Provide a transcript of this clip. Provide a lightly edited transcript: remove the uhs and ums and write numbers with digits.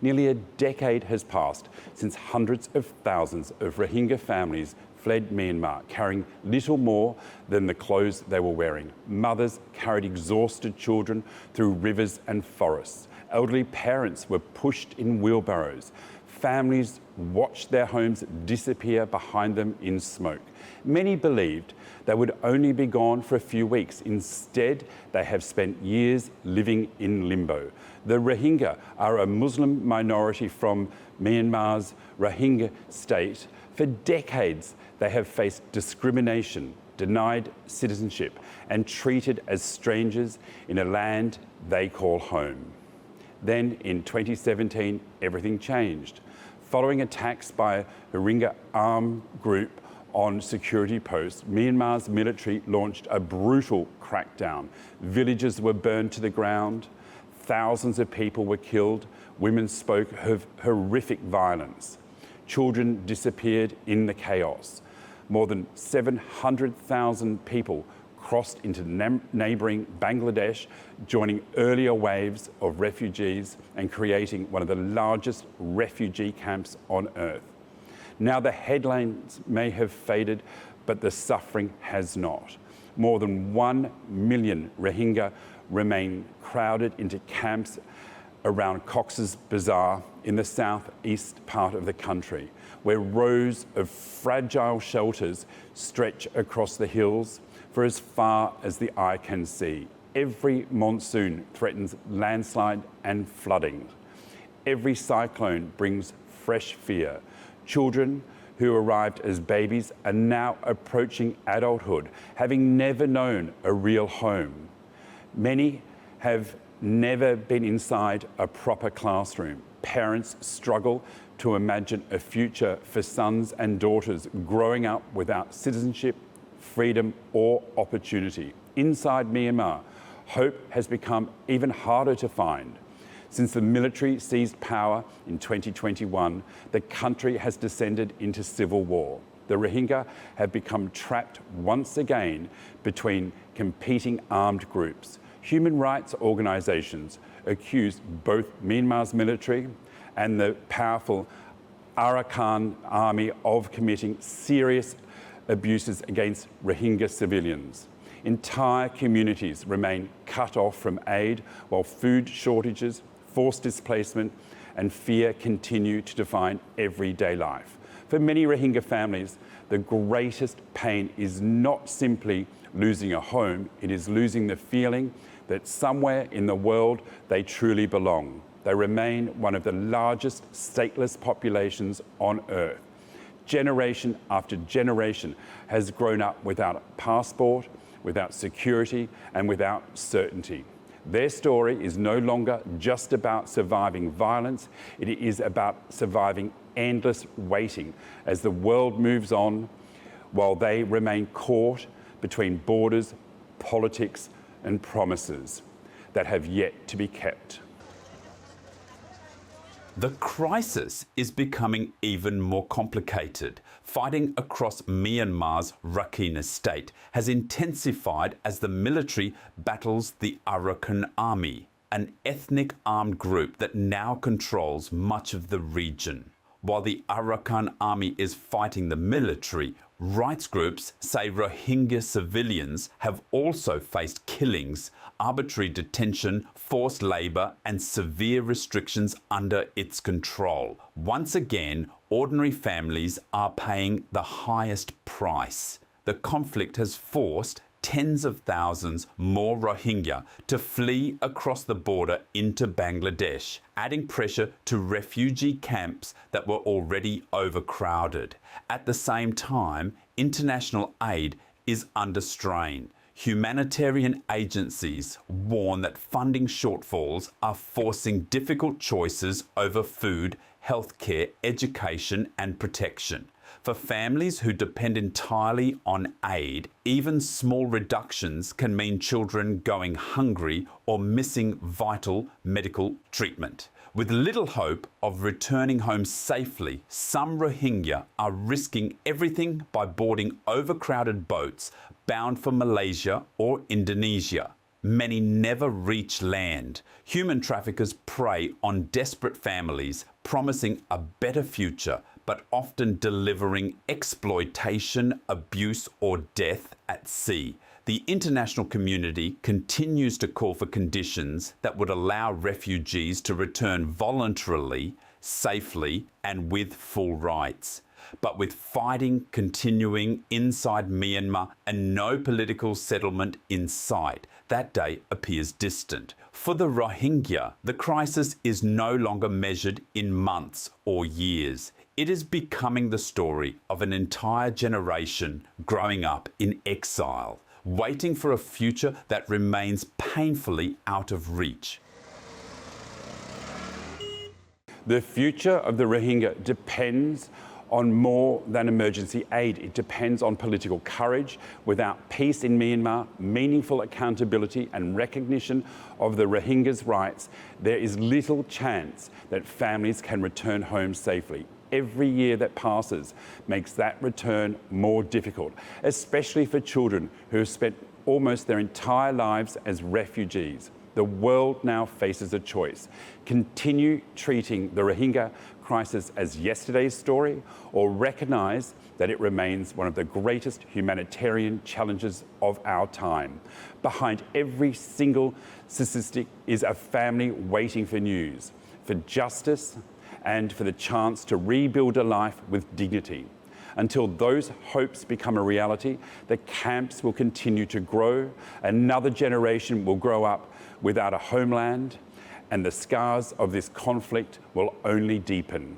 Nearly a decade has passed since hundreds of thousands of Rohingya families fled Myanmar, carrying little more than the clothes they were wearing. Mothers carried exhausted children through rivers and forests. Elderly parents were pushed in wheelbarrows. Families watched their homes disappear behind them in smoke. Many believed they would only be gone for a few weeks. Instead, they have spent years living in limbo. The Rohingya are a Muslim minority from Myanmar's Rohingya state. For decades, they have faced discrimination, denied citizenship, and treated as strangers in a land they call home. Then, in 2017, everything changed. Following attacks by a Rohingya armed group on security posts, Myanmar's military launched a brutal crackdown. Villages were burned to the ground. Thousands of people were killed. Women spoke of horrific violence. Children disappeared in the chaos. More than 700,000 people crossed into neighbouring Bangladesh, joining earlier waves of refugees and creating one of the largest refugee camps on earth. Now the headlines may have faded, but the suffering has not. More than 1 million Rohingya remain crowded into camps around Cox's Bazar in the southeast part of the country, where rows of fragile shelters stretch across the hills for as far as the eye can see. Every monsoon threatens landslide and flooding. Every cyclone brings fresh fear. Children who arrived as babies are now approaching adulthood, having never known a real home. Many have never been inside a proper classroom. Parents struggle to imagine a future for sons and daughters growing up without citizenship, freedom, or opportunity. Inside Myanmar, hope has become even harder to find. Since the military seized power in 2021, the country has descended into civil war. The Rohingya have become trapped once again between competing armed groups. Human rights organisations accuse both Myanmar's military and the powerful Arakan army of committing serious abuses against Rohingya civilians. Entire communities remain cut off from aid, while food shortages, forced displacement and fear continue to define everyday life. For many Rohingya families, the greatest pain is not simply losing a home, it is losing the feeling that somewhere in the world they truly belong. They remain one of the largest stateless populations on earth. Generation after generation has grown up without a passport, without security, and without certainty. Their story is no longer just about surviving violence, it is about surviving endless waiting as the world moves on while they remain caught between borders, politics, and promises that have yet to be kept. The crisis is becoming even more complicated. Fighting across Myanmar's Rakhine state has intensified as the military battles the Arakan army, an ethnic armed group that now controls much of the region. While the Arakan army is fighting the military, rights groups say Rohingya civilians have also faced killings, arbitrary detention, forced labour and severe restrictions under its control. Once again, ordinary families are paying the highest price. The conflict has forced tens of thousands more Rohingya to flee across the border into Bangladesh, adding pressure to refugee camps that were already overcrowded. At the same time, international aid is under strain. Humanitarian agencies warn that funding shortfalls are forcing difficult choices over food, healthcare, education and protection. For families who depend entirely on aid, even small reductions can mean children going hungry or missing vital medical treatment. With little hope of returning home safely, some Rohingya are risking everything by boarding overcrowded boats bound for Malaysia or Indonesia. many never reach land. Human traffickers prey on desperate families, promising a better future, but often delivering exploitation, abuse, or death at sea. The international community continues to call for conditions that would allow refugees to return voluntarily, safely, and with full rights. But with fighting continuing inside Myanmar and no political settlement in sight, that day appears distant. For the Rohingya, the crisis is no longer measured in months or years. It is becoming the story of an entire generation growing up in exile, waiting for a future that remains painfully out of reach. The future of the Rohingya depends on more than emergency aid. It depends on political courage. Without peace in Myanmar, meaningful accountability and recognition of the Rohingyas' rights, there is little chance that families can return home safely. Every year that passes makes that return more difficult, especially for children who have spent almost their entire lives as refugees. The world now faces a choice: continue treating the Rohingya crisis as yesterday's story, or recognise that it remains one of the greatest humanitarian challenges of our time. Behind every single statistic is a family waiting for news, for justice, and for the chance to rebuild a life with dignity. Until those hopes become a reality, the camps will continue to grow, another generation will grow up without a homeland, and the scars of this conflict will only deepen.